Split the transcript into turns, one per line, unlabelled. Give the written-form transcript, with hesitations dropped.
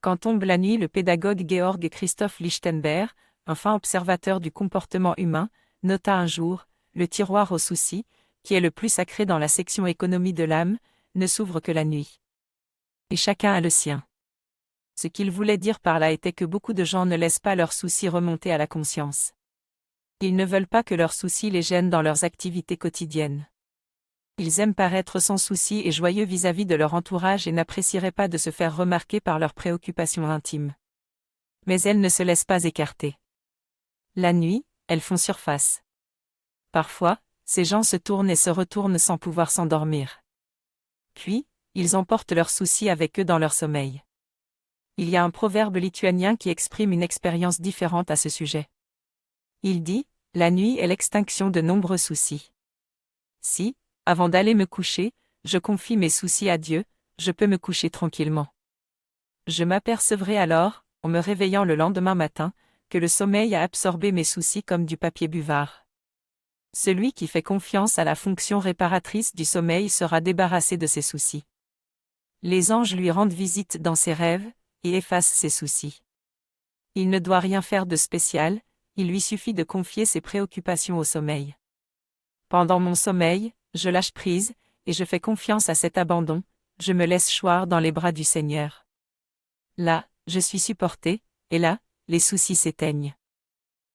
Quand tombe la nuit, le pédagogue Georg Christoph Lichtenberg, un fin observateur du comportement humain, nota un jour, le tiroir aux soucis, qui est le plus sacré dans la section économie de l'âme, ne s'ouvre que la nuit. Et chacun a le sien. Ce qu'il voulait dire par là était que beaucoup de gens ne laissent pas leurs soucis remonter à la conscience. Ils ne veulent pas que leurs soucis les gênent dans leurs activités quotidiennes. Ils aiment paraître sans souci et joyeux vis-à-vis de leur entourage et n'apprécieraient pas de se faire remarquer par leurs préoccupations intimes. Mais elles ne se laissent pas écarter. La nuit, elles font surface. Parfois, ces gens se tournent et se retournent sans pouvoir s'endormir. Puis, ils emportent leurs soucis avec eux dans leur sommeil. Il y a un proverbe lituanien qui exprime une expérience différente à ce sujet. Il dit, « La nuit est l'extinction de nombreux soucis. » Si, avant d'aller me coucher, je confie mes soucis à Dieu, je peux me coucher tranquillement. Je m'apercevrai alors, en me réveillant le lendemain matin, que le sommeil a absorbé mes soucis comme du papier buvard. Celui qui fait confiance à la fonction réparatrice du sommeil sera débarrassé de ses soucis. Les anges lui rendent visite dans ses rêves, et effacent ses soucis. Il ne doit rien faire de spécial, il lui suffit de confier ses préoccupations au sommeil. Pendant mon sommeil, je lâche prise, et je fais confiance à cet abandon, je me laisse choir dans les bras du Seigneur. Là, je suis supporté, et là, les soucis s'éteignent.